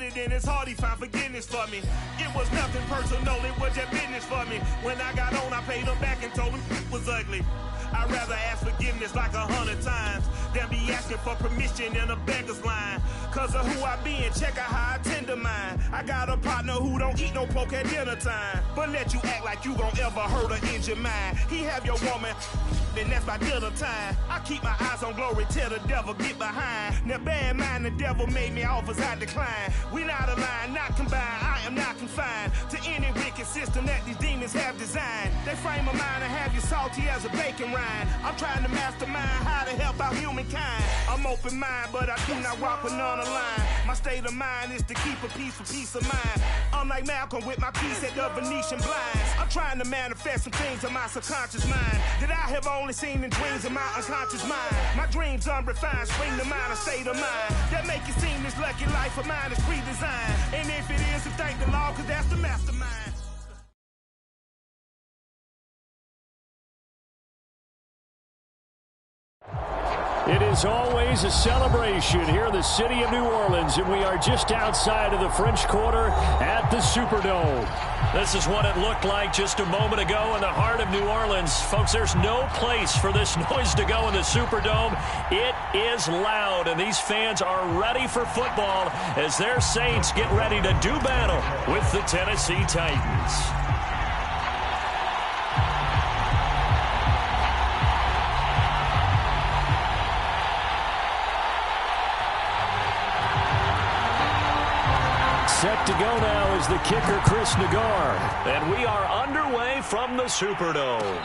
it in his heart, he found forgiveness for me. It was nothing personal, it was just business for me. When I got on, I paid him back and told him it was ugly. I'd rather ask forgiveness like 100 times than be asking for permission in a beggar's line. Cause of who I be and check out how I tend to mine. I got a partner who don't eat no pork at dinner time, but let you act like you gon' ever hurt or injure mine. He have your woman, then that's by dinner time. I keep my eyes on glory till the devil get behind. Now bear in mind the devil made me offers I decline. We not aligned, not combined, I am not confined to any wicked system that these demons have designed. They frame a mind and have you salty as a bacon rind. I'm trying to mastermind how to help out humankind. I'm open mind, but I do not walk with none aligned. My state of mind is to keep a peace of mind. I'm like Malcolm with my piece at the Venetian blinds. I'm trying to manifest some things in my subconscious mind that I have only seen in dreams in my unconscious mind. My dreams unrefined, spring to mind, a state of mind that make it seem this lucky life of mine is pre-designed. And if it is, then thank the Lord, cause that's the mastermind. It is always a celebration here in the city of New Orleans, and we are just outside of the French Quarter at the Superdome. This is what it looked like just a moment ago in the heart of New Orleans. Folks, there's no place for this noise to go in the Superdome. It is loud, and these fans are ready for football as their Saints get ready to do battle with the Tennessee Titans. Set to go now is the kicker, Chris Nagar. And we are underway from the Superdome.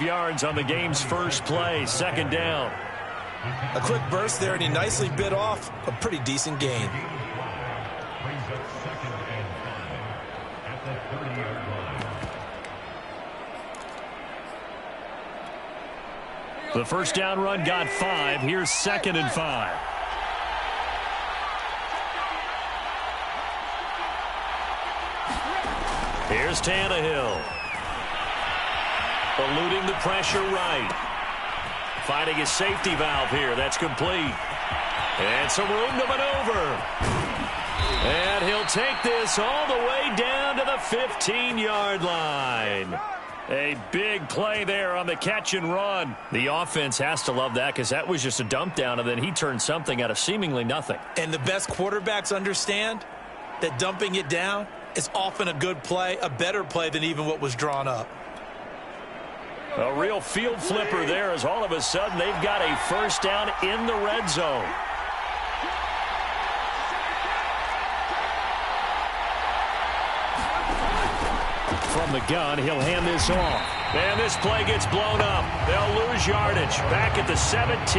Yards on the game's first play, second down. A quick burst there, and he nicely bit off a pretty decent gain. The first down run got 5. Here's 2nd and 5. Here's Tannehill. Eluding the pressure right. Finding his safety valve here. That's complete. And some room to maneuver. take this all the way down to the 15-yard line. A big play there on the catch and run. The offense has to love that because that was just a dump down, and then he turned something out of seemingly nothing. And the best quarterbacks understand that dumping it down is often a good play, a better play than even what was drawn up. A real field flipper there as all of a sudden they've got a first down in the red zone. From the gun, he'll hand this off. And this play gets blown up. They'll lose yardage. Back at the 17.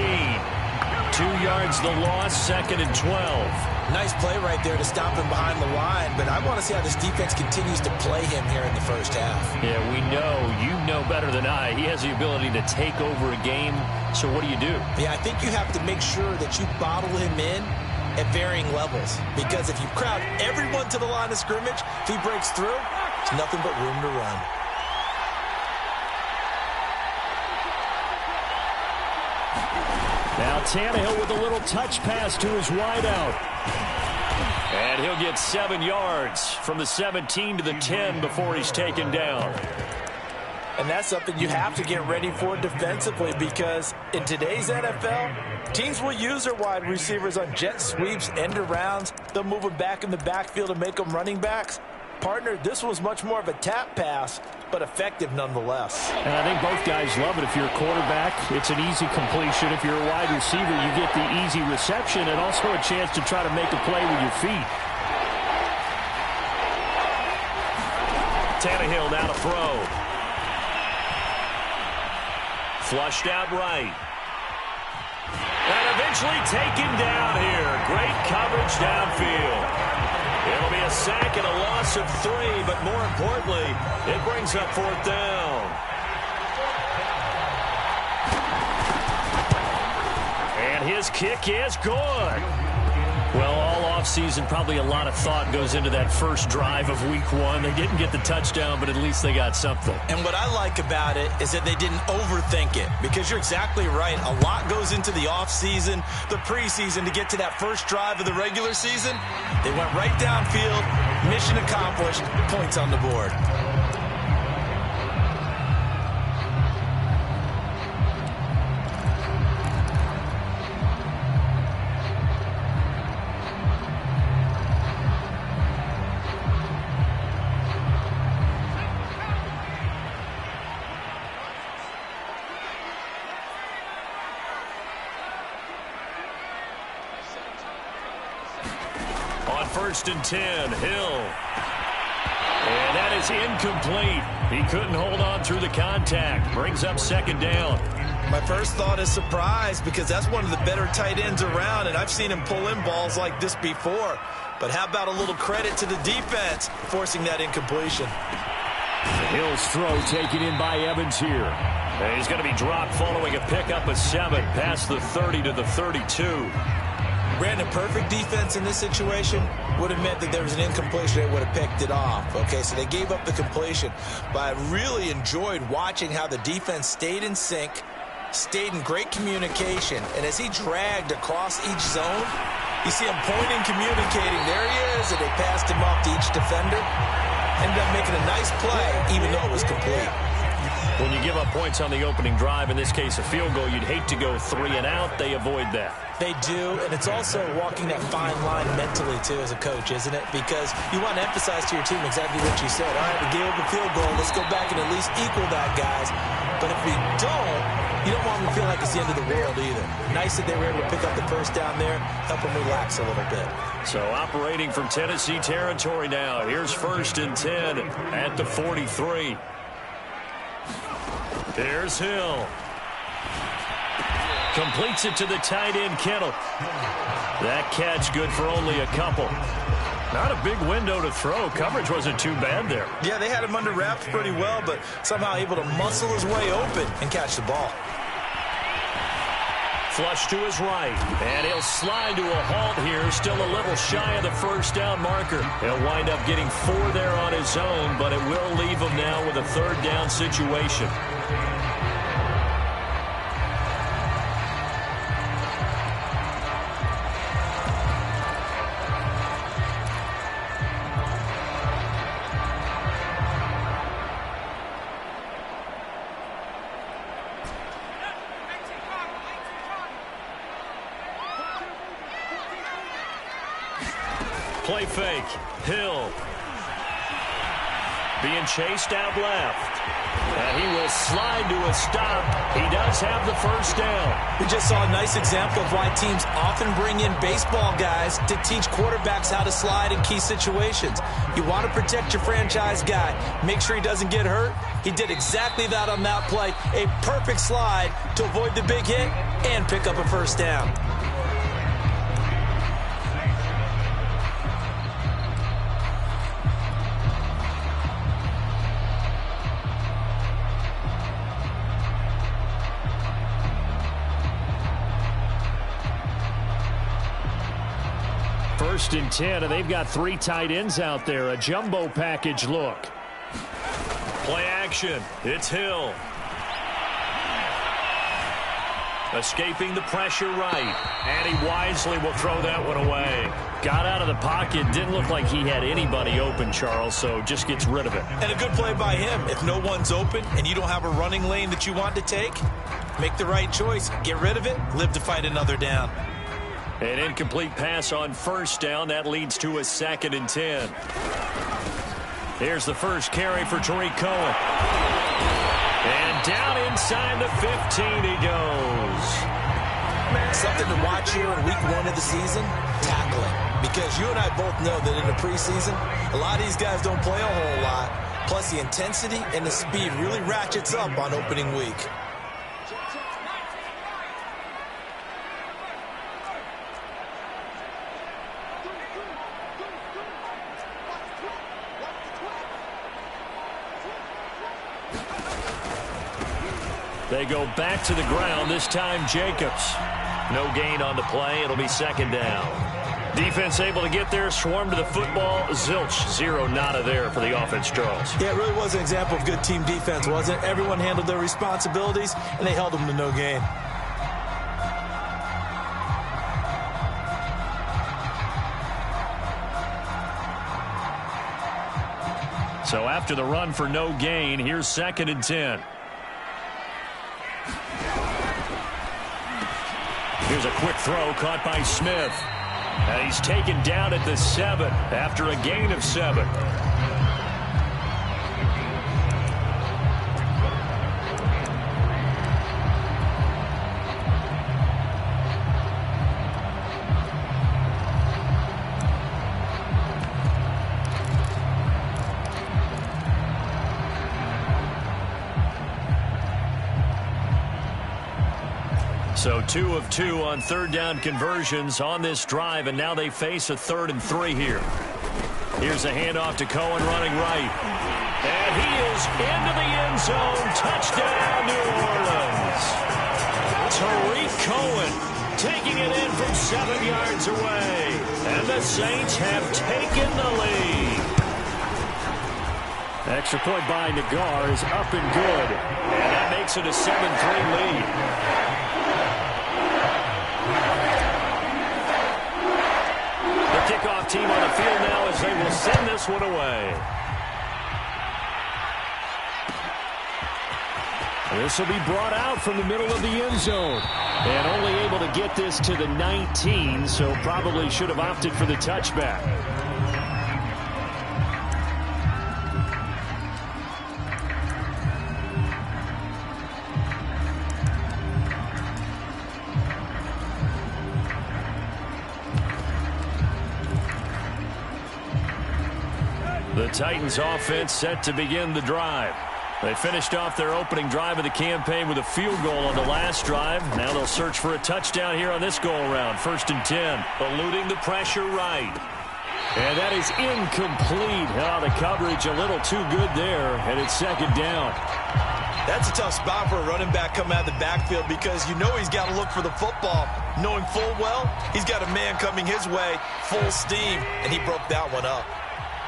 2 yards the loss, 2nd and 12. Nice play right there to stop him behind the line, but I want to see how this defense continues to play him here in the first half. Yeah, we know. You know better than I. He has the ability to take over a game, so what do you do? Yeah, I think you have to make sure that you bottle him in at varying levels, because if you crowd everyone to the line of scrimmage, if he breaks through, it's nothing but room to run. Now Tannehill with a little touch pass to his wideout. And he'll get 7 yards from the 17 to the 10 before he's taken down. And that's something you have to get ready for defensively, because in today's NFL, teams will use their wide receivers on jet sweeps, end arounds. They'll move them back in the backfield and make them running backs. Partner, this was much more of a tap pass, but effective nonetheless. And I think both guys love it. If you're a quarterback, it's an easy completion. If you're a wide receiver, you get the easy reception and also a chance to try to make a play with your feet. Tannehill now to throw. Flushed out right. And eventually taken down here. Great coverage downfield. It'll be a sack and a loss of 3, but more importantly, it brings up 4th down. And his kick is good. Well, all offseason, probably a lot of thought goes into that first drive of week 1. They didn't get the touchdown, but at least they got something. And what I like about it is that they didn't overthink it, because you're exactly right. A lot goes into the offseason, the preseason, to get to that first drive of the regular season. They went right downfield, mission accomplished, points on the board. On 1st and 10, Hill. And that is incomplete. He couldn't hold on through the contact. Brings up 2nd down. My first thought is surprise, because that's one of the better tight ends around, and I've seen him pull in balls like this before. But how about a little credit to the defense forcing that incompletion? Hill's throw taken in by Evans here. And he's going to be dropped following a pickup of 7 past the 30 to the 32. Brandon, perfect defense in this situation would have meant that there was an incompletion. They would have picked it off. Okay, so they gave up the completion. But I really enjoyed watching how the defense stayed in sync, stayed in great communication. And as he dragged across each zone, you see him pointing, communicating. There he is, and they passed him off to each defender. Ended up making a nice play, even though it was complete. When you give up points on the opening drive, in this case a field goal, you'd hate to go 3 and out. They avoid that. They do, and it's also walking that fine line mentally, too, as a coach, isn't it? Because you want to emphasize to your team exactly what you said. All right, we gave up a field goal. Let's go back and at least equal that, guys. But if we don't, you don't want them to feel like it's the end of the world either. Nice that they were able to pick up the first down there, help them relax a little bit. So operating from Tennessee territory now. Here's 1st and 10 at the 43. There's Hill. Completes it to the tight end, Kittle. That catch good for only a couple. Not a big window to throw. Coverage wasn't too bad there. Yeah, they had him under wraps pretty well, but somehow able to muscle his way open and catch the ball. Flush to his right, and he'll slide to a halt here, still a little shy of the first down marker. He'll wind up getting 4 there on his own, but it will leave him now with a 3rd down situation. Play fake. Hill. Being chased out left. And he will slide to a stop. He does have the first down. We just saw a nice example of why teams often bring in baseball guys to teach quarterbacks how to slide in key situations. You want to protect your franchise guy. Make sure he doesn't get hurt. He did exactly that on that play. A perfect slide to avoid the big hit and pick up a first down. First and 10, and they've got 3 tight ends out there. A jumbo package look. Play action. It's Hill. Escaping the pressure right. And he wisely will throw that one away. Got out of the pocket. Didn't look like he had anybody open, Charles, so just gets rid of it. And a good play by him. If no one's open and you don't have a running lane that you want to take, make the right choice. Get rid of it. Live to fight another down. An incomplete pass on first down. That leads to a 2nd and 10. Here's the first carry for Tariq Cohen. And down inside the 15 he goes. Something to watch here in week 1 of the season, tackling. Because you and I both know that in the preseason, a lot of these guys don't play a whole lot. Plus the intensity and the speed really ratchets up on opening week. They go back to the ground, this time Jacobs. No gain on the play. It'll be 2nd down. Defense able to get there, swarm to the football. Zilch, 0 nada there for the offense, Charles. Yeah, it really was an example of good team defense, wasn't it? Everyone handled their responsibilities, and they held them to no gain. So after the run for no gain, here's 2nd and 10. Here's a quick throw caught by Smith. And he's taken down at the 7 after a gain of 7. So 2 of 2 on 3rd down conversions on this drive, and now they face a 3rd and 3 here. Here's a handoff to Cohen running right. And he is into the end zone. Touchdown, New Orleans. Tariq Cohen taking it in from 7 yards away. And the Saints have taken the lead. Extra point by Nagar is up and good. And that makes it a 7-3 lead. Kickoff team on the field now as they will send this one away. This will be brought out from the middle of the end zone. And only able to get this to the 19, so probably should have opted for the touchback. The Titans offense set to begin the drive. They finished off their opening drive of the campaign with a field goal on the last drive. Now they'll search for a touchdown here on this go-around. 1st and 10. Eluding the pressure right. And that is incomplete. Oh, the coverage a little too good there, and it's 2nd down. That's a tough spot for a running back coming out of the backfield because you know he's got to look for the football. Knowing full well, he's got a man coming his way, full steam, and he broke that one up.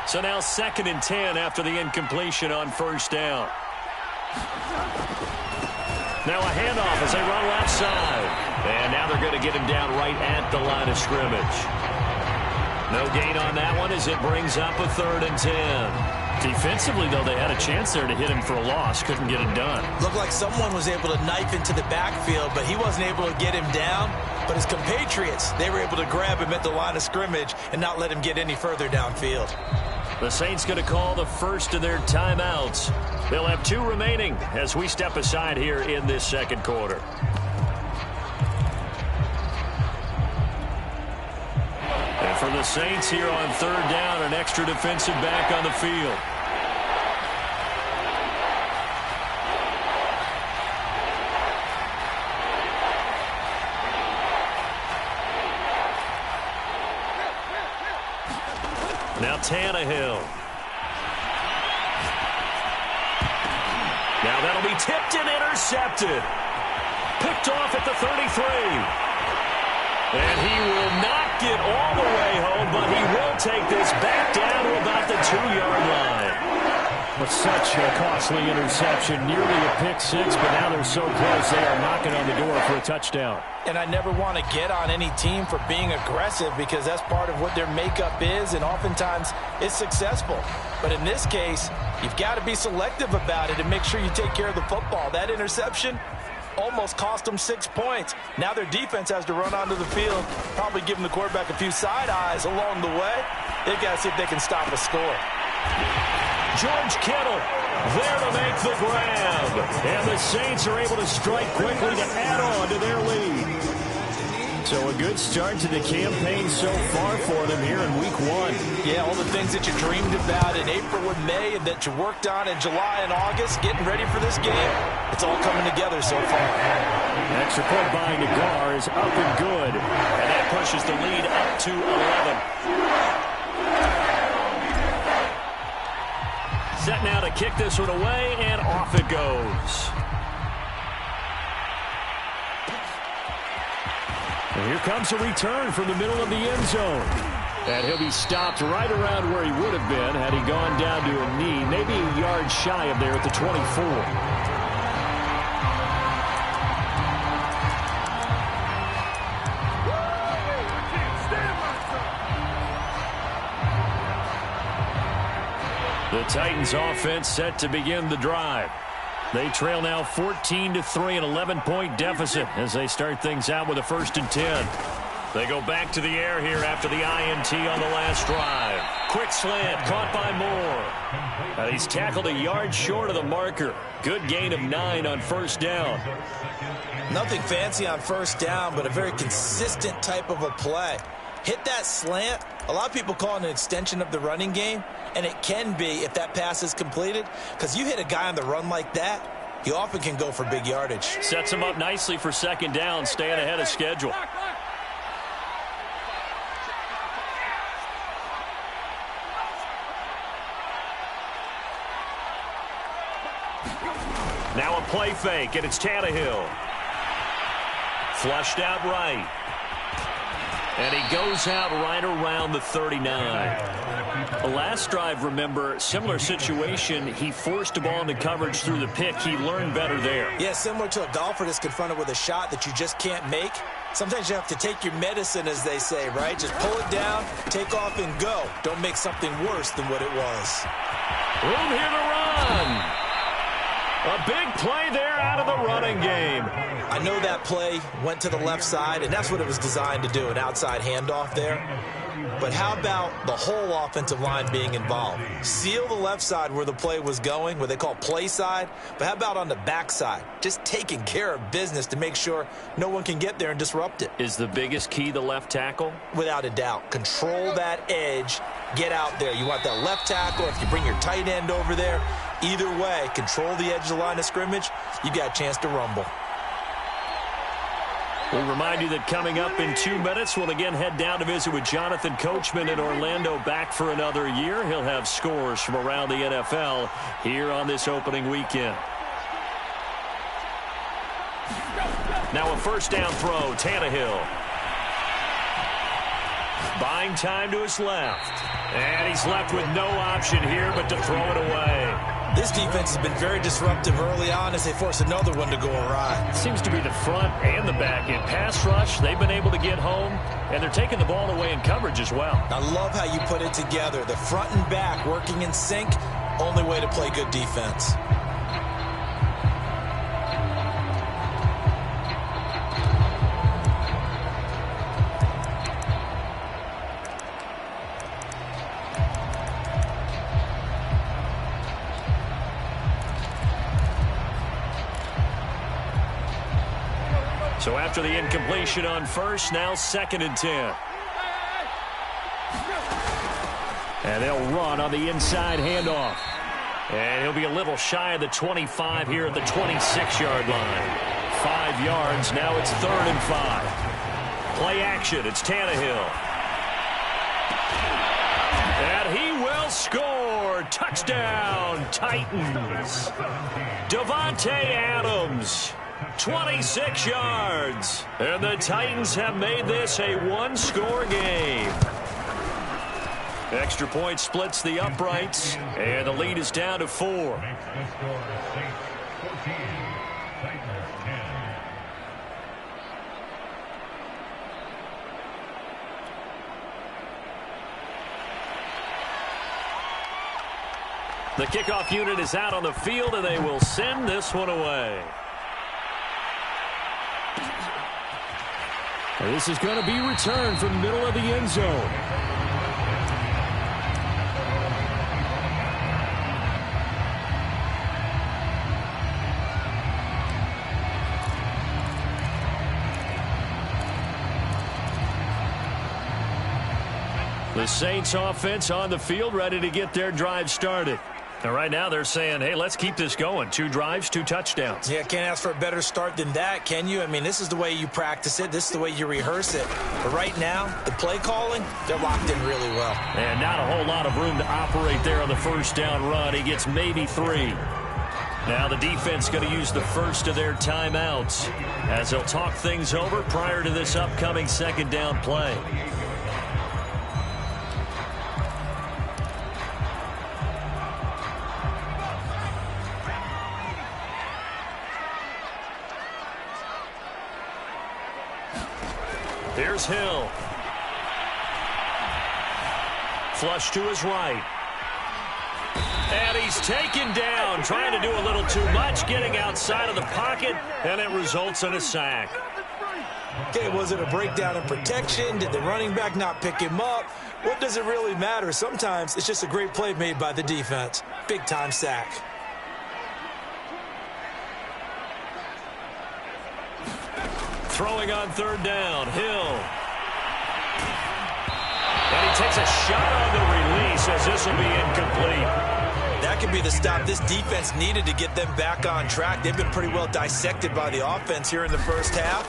So now 2nd and 10 after the incompletion on 1st down. Now a handoff as they run left side. And now they're going to get him down right at the line of scrimmage. No gain on that one as it brings up a 3rd and 10. Defensively, though, they had a chance there to hit him for a loss. Couldn't get it done. Looked like someone was able to knife into the backfield, but he wasn't able to get him down. But his compatriots, they were able to grab him at the line of scrimmage and not let him get any further downfield. The Saints going to call the first of their timeouts. They'll have 2 remaining as we step aside here in this second quarter. And for the Saints here on 3rd down, an extra defensive back on the field. Now Tannehill. Now that'll be tipped and intercepted. Picked off at the 33. And he will not get all the way home, but he will take this back down to about the 2-yard line. But such a costly interception, nearly a pick six, but now they're so close they are knocking on the door for a touchdown. And I never want to get on any team for being aggressive because that's part of what their makeup is, and oftentimes it's successful. But in this case, you've got to be selective about it and make sure you take care of the football. That interception almost cost them 6 points. Now their defense has to run onto the field, probably giving the quarterback a few side eyes along the way. They've got to see if they can stop a score. George Kittle there to make the grab. And the Saints are able to strike quickly to add on to their lead. So a good start to the campaign so far for them here in week 1. Yeah, all the things that you dreamed about in April and May and that you worked on in July and August, getting ready for this game, it's all coming together so far. Extra point by Nagar is up and good. And that pushes the lead up to 11. Set now to kick this one away, and off it goes. And here comes a return from the middle of the end zone. And he'll be stopped right around where he would have been had he gone down to a knee, maybe a yard shy of there at the 24. The Titans offense set to begin the drive. They trail now 14-3, an 11-point deficit as they start things out with a 1st and 10. They go back to the air here after the INT on the last drive. Quick slant, caught by Moore. And he's tackled a yard short of the marker. Good gain of 9 on 1st down. Nothing fancy on 1st down, but a very consistent type of a play. Hit that slant. A lot of people call it an extension of the running game, and it can be if that pass is completed, because you hit a guy on the run like that, you often can go for big yardage. Sets him up nicely for 2nd down, staying ahead of schedule. Now a play fake, and it's Tannehill. Flushed out right. And he goes out right around the 39. The last drive, remember, similar situation. He forced a ball into coverage through the pick. He learned better there. Yeah, similar to a golfer that's confronted with a shot that you just can't make. Sometimes you have to take your medicine, as they say, right? Just pull it down, take off, and go. Don't make something worse than what it was. Room here to run. A big play there out of the running game. I know that play went to the left side, and that's what it was designed to do, an outside handoff there. But how about the whole offensive line being involved? Seal the left side where the play was going, what they call play side. But how about on the back side? Just taking care of business to make sure no one can get there and disrupt it. Is the biggest key the left tackle? Without a doubt. Control that edge. Get out there. You want that left tackle. If you bring your tight end over there, either way, control the edge of the line of scrimmage, you got a chance to rumble. We remind you that coming up in 2 minutes, we'll again head down to visit with Jonathan Coachman in Orlando, back for another year. He'll have scores from around the NFL here on this opening weekend. Now a 1st down throw, Tannehill. Buying time to his left. And he's left with no option here but to throw it away. This defense has been very disruptive early on as they force another one to go awry. Seems to be the front and the back end. Pass rush, they've been able to get home, and they're taking the ball away in coverage as well. I love how you put it together. The front and back working in sync, only way to play good defense. So after the incompletion on first, now 2nd and 10. And they'll run on the inside handoff. And he'll be a little shy of the 25 here at the 26-yard line. 5 yards. Now it's 3rd and 5. Play action. It's Tannehill. And he will score. Touchdown, Titans. Davante Adams, 26 yards. And the Titans have made this a one-score game. Extra point splits the uprights, and the lead is down to 4. The kickoff unit is out on the field, and they will send this one away. And this is going to be returned from the middle of the end zone. The Saints offense on the field, ready to get their drive started. And right now they're saying, hey, let's keep this going. 2 drives, 2 touchdowns. Yeah, can't ask for a better start than that, can you? I mean, this is the way you practice it. This is the way you rehearse it. But right now, the play calling, they're locked in really well. And not a whole lot of room to operate there on the first down run. He gets maybe 3. Now the defense going to use the first of their timeouts as they'll talk things over prior to this upcoming 2nd down play. Here's Hill. Flush to his right. And he's taken down, trying to do a little too much, getting outside of the pocket, and it results in a sack. Okay, was it a breakdown in protection? Did the running back not pick him up? What does it really matter? Sometimes it's just a great play made by the defense. Big-time sack. Throwing on 3rd down, Hill. And he takes a shot on the release as this will be incomplete. That could be the stop this defense needed to get them back on track. They've been pretty well dissected by the offense here in the first half.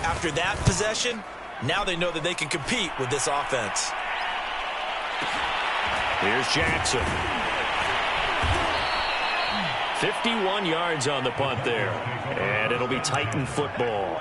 After that possession, now they know that they can compete with this offense. Here's Jackson. 51 yards on the punt there. And it'll be Titan football.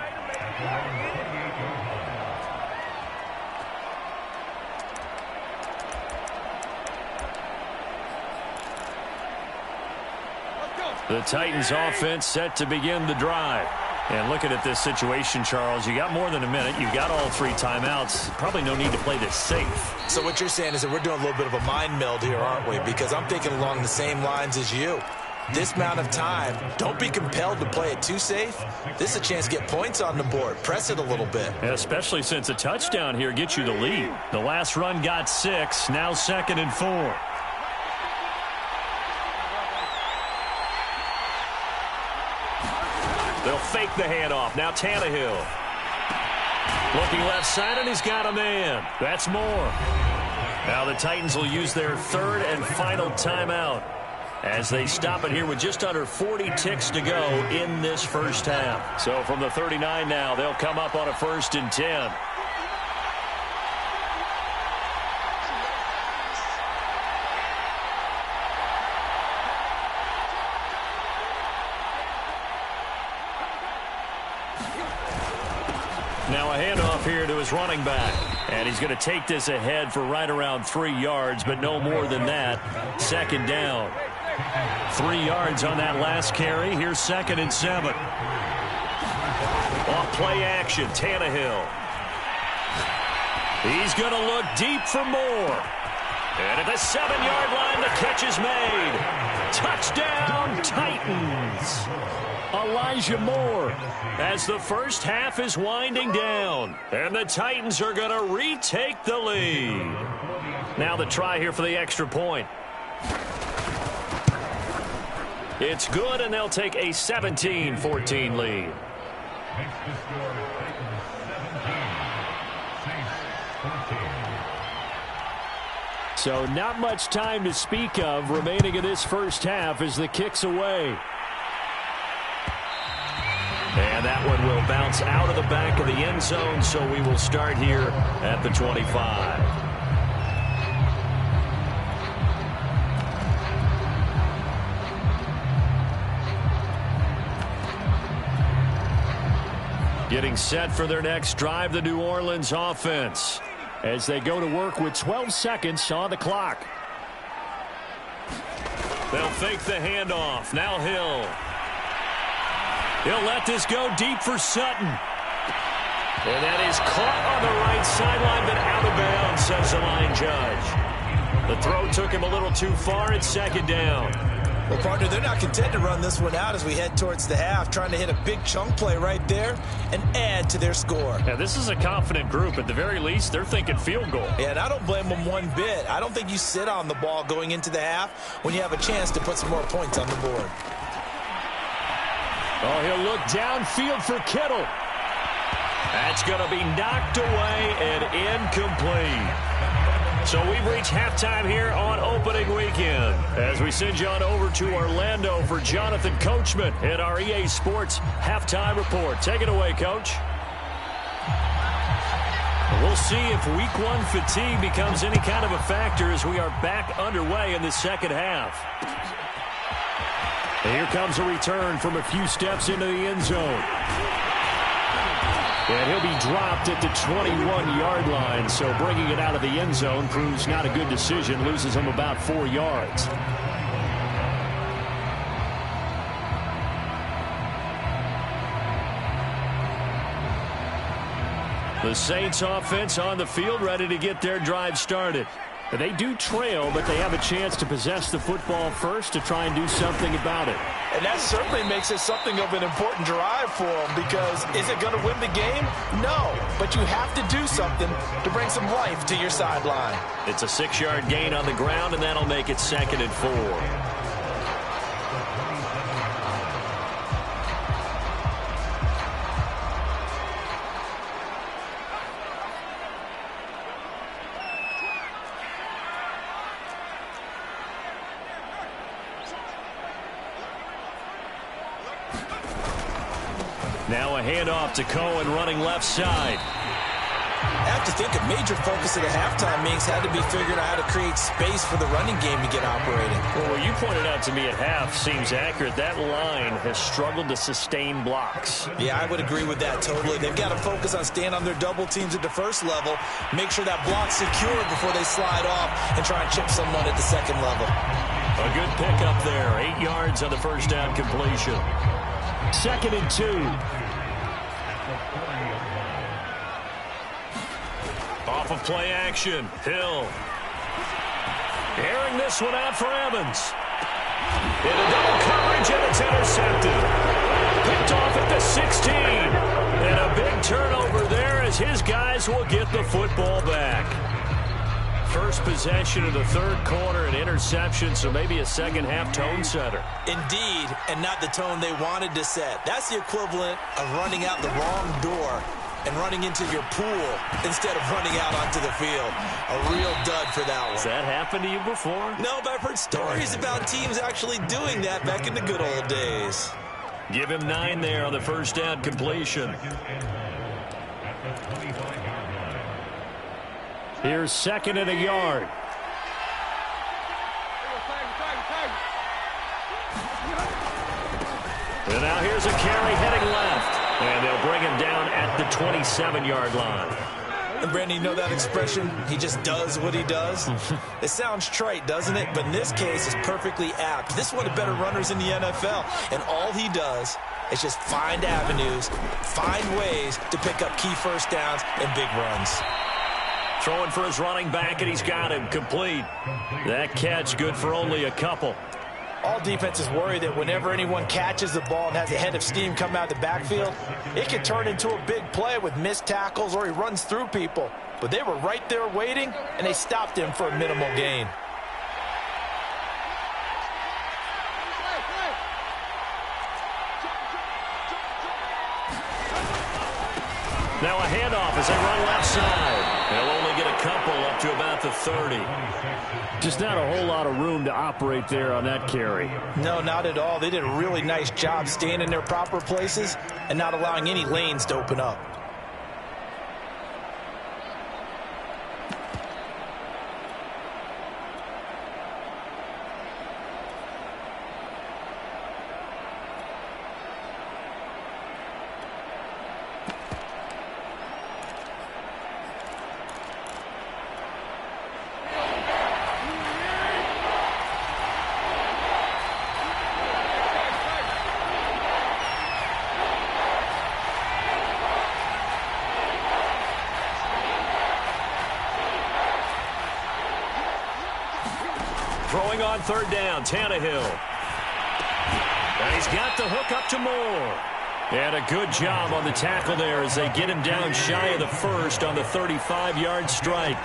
The Titans offense set to begin the drive. And looking at this situation, Charles, you got more than a minute. You've got all 3 timeouts. Probably no need to play this safe. So what you're saying is that we're doing a little bit of a mind meld here, aren't we? Because I'm thinking along the same lines as you. This amount of time, don't be compelled to play it too safe. This is a chance to get points on the board. Press it a little bit. Yeah, especially since a touchdown here gets you the lead. The last run got 6, now 2nd and 4. They'll fake the handoff. Now Tannehill. Looking left side, and he's got a man. That's more. Now the Titans will use their 3rd and final timeout as they stop it here with just under 40 ticks to go in this first half. So from the 39 now, they'll come up on a 1st and 10. Now a handoff here to his running back. And he's going to take this ahead for right around 3 yards, but no more than that. 2nd down. 3 yards on that last carry. Here's 2nd and 7. Off play action, Tannehill. He's going to look deep for more. And at the 7-yard line, the catch is made. Touchdown, Titans. Elijah Moore as the first half is winding down. And the Titans are going to retake the lead. Now the try here for the extra point. It's good, and they'll take a 17-14 lead. Makes the score Titans 17, Saints 14. So not much time to speak of remaining in this first half as the kick's away. And that one will bounce out of the back of the end zone, so we will start here at the 25. Getting set for their next drive, the New Orleans offense, as they go to work with 12 seconds on the clock. They'll fake the handoff. Now Hill. He'll let this go deep for Sutton. And that is caught on the right sideline, but out of bounds, says the line judge. The throw took him a little too far. It's second down. Well, partner, they're not content to run this one out as we head towards the half, trying to hit a big chunk play right there and add to their score. Yeah, this is a confident group. At the very least, they're thinking field goal. Yeah, and I don't blame them one bit. I don't think you sit on the ball going into the half when you have a chance to put some more points on the board. Oh, he'll look downfield for Kittle. That's going to be knocked away and incomplete. So we've reached halftime here on opening weekend as we send you on over to Orlando for Jonathan Coachman at our EA Sports Halftime Report. Take it away, Coach. We'll see if Week 1 fatigue becomes any kind of a factor as we are back underway in the second half. And here comes a return from a few steps into the end zone. And he'll be dropped at the 21-yard line, so bringing it out of the end zone proves not a good decision, loses him about 4 yards. The Saints offense on the field, ready to get their drive started. They do trail, but they have a chance to possess the football first to try and do something about it. And that certainly makes it something of an important drive for them, because is it going to win the game? No, but you have to do something to bring some life to your sideline. It's a 6-yard gain on the ground, and that'll make it 2nd and 4. Now a handoff to Cohen running left side. I have to think a major focus of the halftime meetings had to be figuring out how to create space for the running game to get operating. Well, what you pointed out to me at half seems accurate. That line has struggled to sustain blocks. Yeah, I would agree with that totally. They've got to focus on staying on their double teams at the first level, make sure that block's secure before they slide off and try and chip someone at the second level. A good pickup there. 8 yards on the first down completion. 2nd and 2. Off of play action, Hill. Airing this one out for Evans. Into double coverage, and it's intercepted. Picked off at the 16. And a big turnover there as his guys will get the football back. First possession of the third quarter, an interception, so maybe a second half tone setter. Indeed, and not the tone they wanted to set. That's the equivalent of running out the wrong door and running into your pool instead of running out onto the field. A real dud for that one. Has that happened to you before? No, but I've heard stories about teams actually doing that back in the good old days. Give him 9 there on the first down completion. Here's 2nd and a yard. And now here's a carry heading left. And they'll bring him down at the 27-yard line. And Brandon, you know that expression, he just does what he does? It sounds trite, doesn't it? But in this case, it's perfectly apt. This is one of the better runners in the NFL. And all he does is just find avenues, find ways to pick up key first downs and big runs. Throwing for his running back, and he's got him complete. That catch good for only a couple. All defenses worry that whenever anyone catches the ball and has a head of steam come out of the backfield, it can turn into a big play with missed tackles or he runs through people. But they were right there waiting, and they stopped him for a minimal gain. Now a handoff as they run left side. They'll only get a couple up to about the 30. Just not a whole lot of room to operate there on that carry. No, not at all. They did a really nice job staying in their proper places and not allowing any lanes to open up. Throwing on third down, Tannehill. And he's got the hook up to Moore. And a good job on the tackle there as they get him down shy of the first on the 35-yard strike.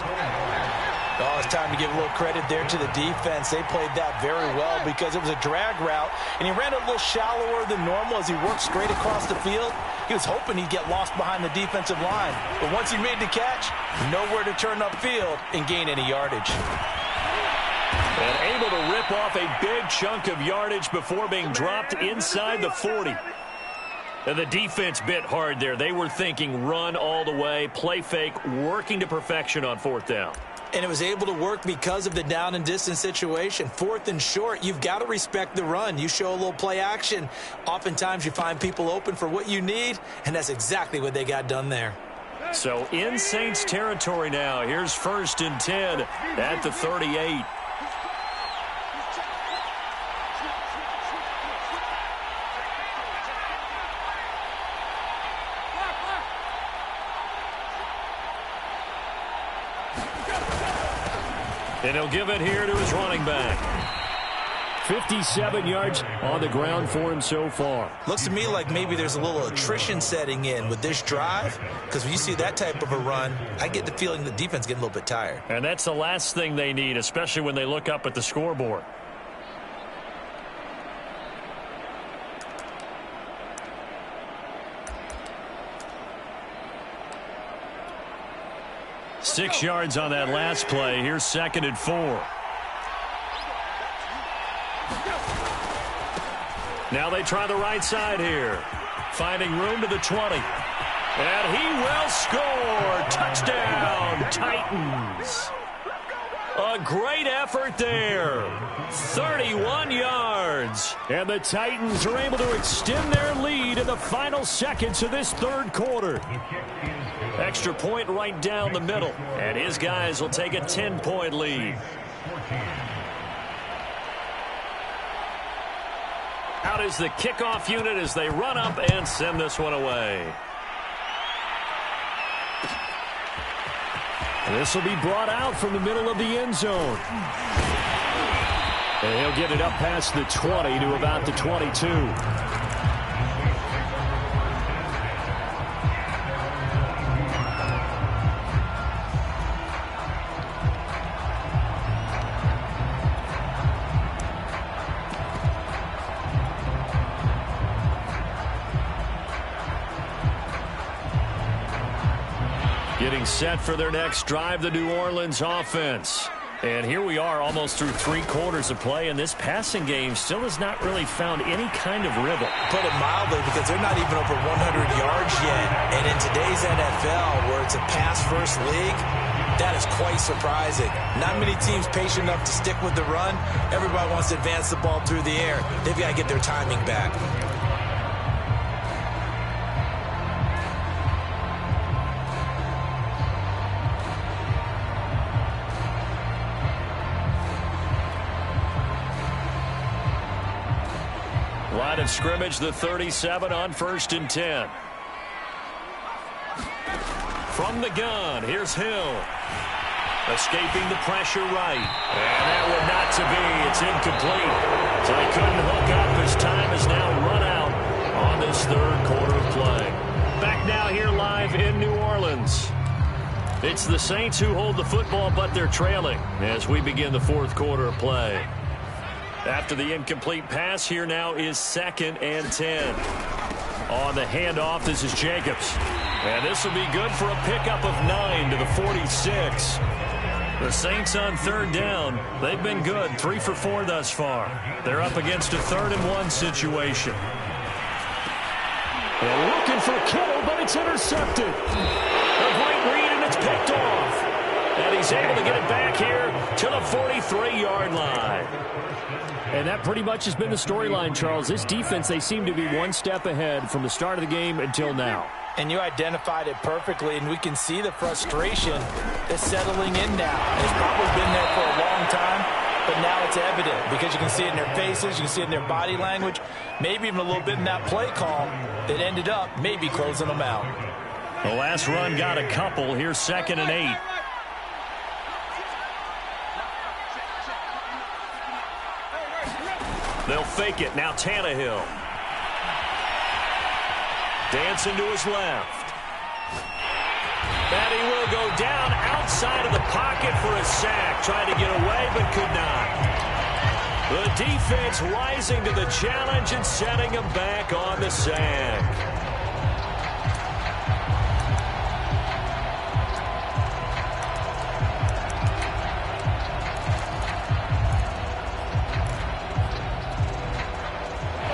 Oh, it's time to give a little credit there to the defense. They played that very well because it was a drag route, and he ran it a little shallower than normal as he worked straight across the field. He was hoping he'd get lost behind the defensive line. But once he made the catch, nowhere to turn upfield and gain any yardage. And able to rip off a big chunk of yardage before being dropped inside the 40. And the defense bit hard there. They were thinking run all the way, play fake, working to perfection on fourth down. And it was able to work because of the down and distance situation. Fourth and short, you've got to respect the run. You show a little play action. Oftentimes you find people open for what you need, and that's exactly what they got done there. So in Saints territory now. Here's 1st and 10 at the 38. And he'll give it here to his running back. 57 yards on the ground for him so far. Looks to me like maybe there's a little attrition setting in with this drive, because when you see that type of a run, I get the feeling the defense getting a little bit tired. And that's the last thing they need, especially when they look up at the scoreboard. Six yards on that last play. Here's 2nd and 4. Now they try the right side here. Finding room to the 20. And he will score. Touchdown, Titans. A great effort there. 31 yards. And the Titans are able to extend their lead in the final seconds of this third quarter. Extra point right down the middle. And his guys will take a 10-point lead. Out is the kickoff unit as they run up and send this one away. This will be brought out from the middle of the end zone. And he'll get it up past the 20 to about the 22. Getting set for their next drive, the New Orleans offense. And here we are almost through 3 quarters of play, and this passing game still has not really found any kind of rhythm. Put it mildly, because they're not even over 100 yards yet. And in today's NFL, where it's a pass-first league, that is quite surprising. Not many teams patient enough to stick with the run. Everybody wants to advance the ball through the air. They've got to get their timing back. Line of scrimmage, the 37 on 1st and 10. From the gun, here's Hill. Escaping the pressure right. And that one not to be. It's incomplete. So he couldn't hook up. His time is now run out on this third quarter of play. Back now here live in New Orleans. It's the Saints who hold the football, but they're trailing as we begin the fourth quarter of play. After the incomplete pass, here now is 2nd and 10. On the handoff, this is Jacobs. And this will be good for a pickup of 9 to the 46. The Saints on third down. They've been good, 3 for 4 thus far. They're up against a 3rd-and-1 situation. They're looking for Kittle, but it's intercepted. A great read, and it's picked off. And he's able to get it back here to the 43-yard line. And that pretty much has been the storyline, Charles. This defense, they seem to be one step ahead from the start of the game until now. And you identified it perfectly, and we can see the frustration is settling in now. It's probably been there for a long time, but now it's evident because you can see it in their faces, you can see it in their body language, maybe even a little bit in that play call that ended up maybe closing them out. The last run got a couple. Here's 2nd and 8. They'll fake it. Now Tannehill. Dancing to his left. And he will go down outside of the pocket for a sack. Tried to get away, but could not. The defense rising to the challenge and setting him back on the sack.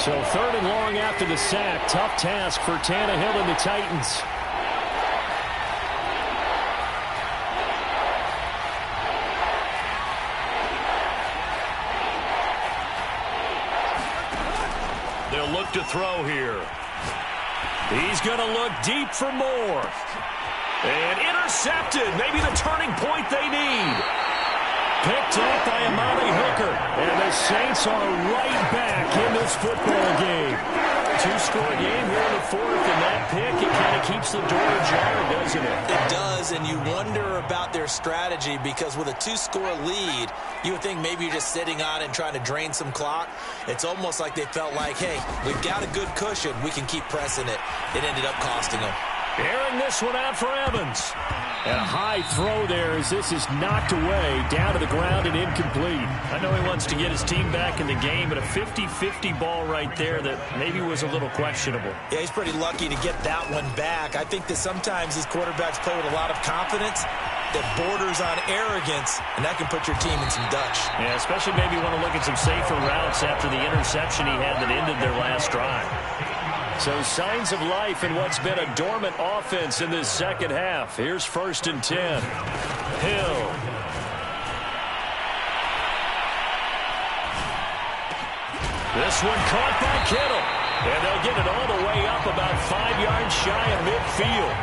So 3rd and long after the sack. Tough task for Tannehill and the Titans. They'll look to throw here. He's going to look deep for more. And intercepted. Maybe the turning point they need. Picked up by Amari Hooker. And the Saints are right back in this football game. 2-score game here in the 4th, and that pick, it kind of keeps the door ajar, doesn't it? It does, and you wonder about their strategy because with a 2-score lead, you would think maybe you're just sitting on it and trying to drain some clock. It's almost like they felt like, hey, we've got a good cushion. We can keep pressing it. It ended up costing them. Airing this one out for Evans. And a high throw there as this is knocked away, down to the ground and incomplete. I know he wants to get his team back in the game, but a 50-50 ball right there that maybe was a little questionable. Yeah, he's pretty lucky to get that one back. I think that sometimes these quarterbacks play with a lot of confidence that borders on arrogance, and that can put your team in some Dutch. Yeah, especially maybe you want to look at some safer routes after the interception he had that ended their last drive. So signs of life in what's been a dormant offense in this second half. Here's 1st and 10. Hill. This one caught by Kittle. And they'll get it all the way up about 5 yards shy of midfield.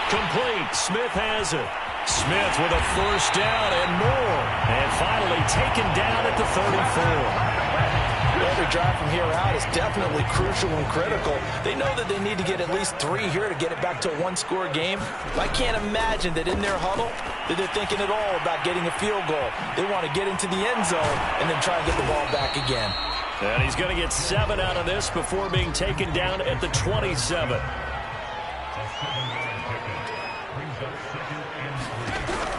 Complete. Smith has it. Smith with a 1st down and more. And finally taken down at the 34. Every drive from here out is definitely crucial and critical. They know that they need to get at least 3 here to get it back to a 1-score game. I can't imagine that in their huddle that they're thinking at all about getting a field goal. They want to get into the end zone and then try and get the ball back again. And he's going to get 7 out of this before being taken down at the 27.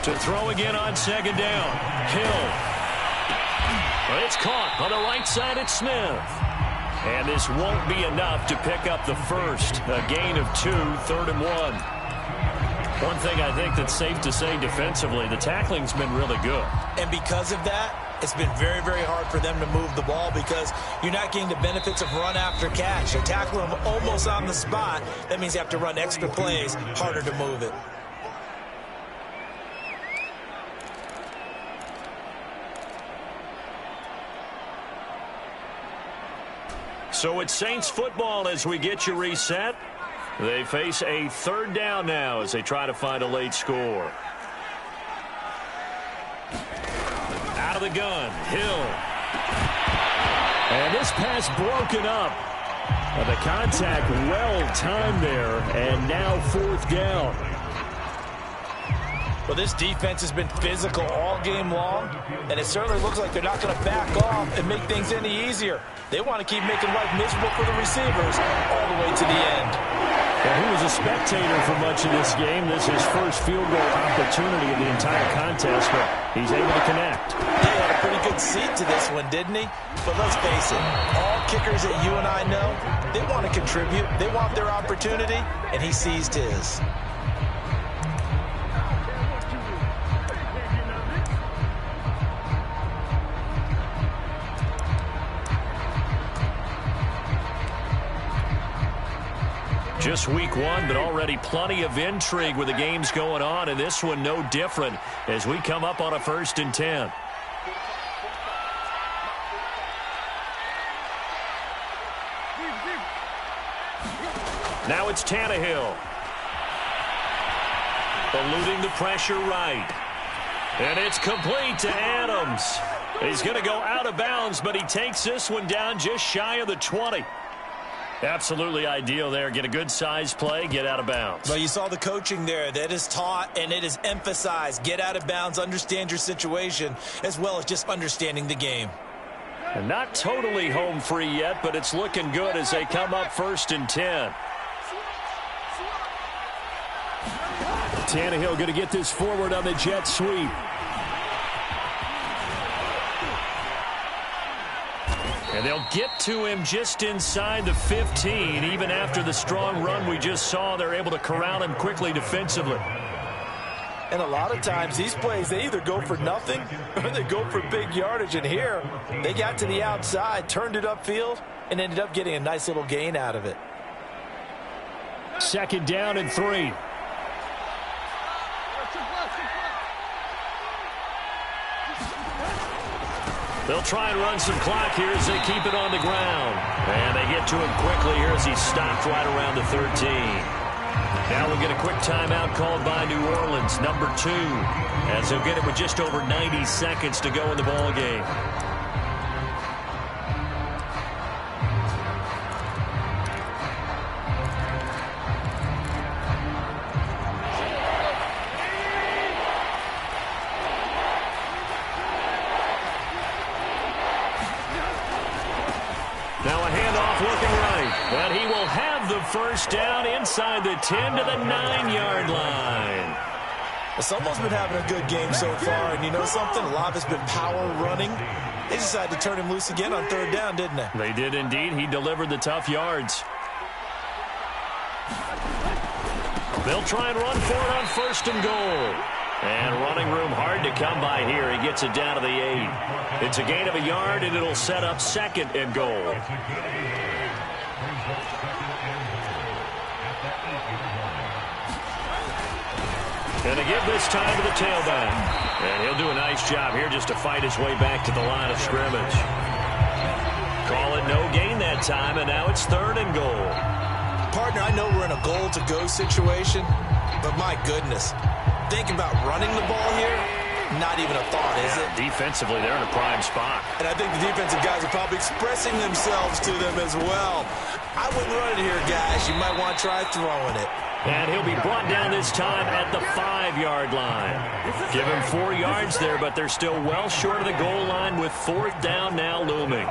To throw again on 2nd down. Hill. It's caught on the right side at Smith. And this won't be enough to pick up the first. A gain of 2, 3rd and 1. One thing I think that's safe to say defensively, the tackling's been really good. And because of that, it's been very, very hard for them to move the ball because you're not getting the benefits of run after catch. You're tackling them almost on the spot. That means you have to run extra plays, harder to move it. So it's Saints football as we get you reset. They face a 3rd down now as they try to find a late score. Out of the gun, Hill. And this pass broken up. The contact well timed there, and now 4th down. Well, this defense has been physical all game long, and it certainly looks like they're not going to back off and make things any easier. They want to keep making life miserable for the receivers all the way to the end. Well, he was a spectator for much of this game. This is his first field goal opportunity of the entire contest, but he's able to connect. He had a pretty good seat to this one, didn't he? But let's face it, all kickers that you and I know, they want to contribute. They want their opportunity, and he seized his. Just week one, but already plenty of intrigue with the games going on, and this one no different as we come up on a 1st and 10. Now it's Tannehill. Eluding the pressure right. And it's complete to Adams. He's going to go out of bounds, but he takes this one down just shy of the 20. Absolutely ideal there. Get a good size play, get out of bounds. Well, you saw the coaching there. That is taught and it is emphasized. Get out of bounds, understand your situation, as well as just understanding the game. And not totally home free yet, but it's looking good as they come up 1st and 10. Tannehill going to get this forward on the jet sweep. And they'll get to him just inside the 15. Even after the strong run we just saw, they're able to corral him quickly defensively. And a lot of times these plays, they either go for nothing or they go for big yardage. And here, they got to the outside, turned it upfield, and ended up getting a nice little gain out of it. 2nd down and 3. They'll try and run some clock here as they keep it on the ground. And they get to him quickly here as he's stopped right around the 13. Now we'll get a quick timeout called by New Orleans, number 2, as they'll get it with just over 90 seconds to go in the ball game. Now a handoff looking right. And he will have the 1st down inside the 10 to the 9-yard line. Someone's been having a good game so far, and you know something? A lot of it's been power running. They decided to turn him loose again on 3rd down, didn't they? They did indeed. He delivered the tough yards. They'll try and run for it on 1st and goal. And running room hard to come by here. He gets it down to the 8. It's a gain of a yard, and it'll set up 2nd and goal. And they give this time to the tailback. And he'll do a nice job here just to fight his way back to the line of scrimmage. Call it no gain that time, and now it's 3rd and goal. Partner, I know we're in a goal-to-go situation, but my goodness. Thinking about running the ball here, not even a thought, is it? Defensively, they're in a prime spot. And I think the defensive guys are probably expressing themselves to them as well. I wouldn't run it here, guys. You might want to try throwing it. And he'll be brought down this time at the 5-yard line. Give him 4 yards there, but they're still well short of the goal line with 4th down now looming.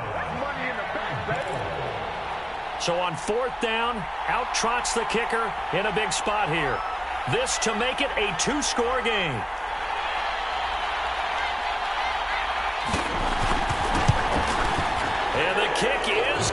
So on 4th down, out trots the kicker in a big spot here. This to make it a 2-score game. And the kick is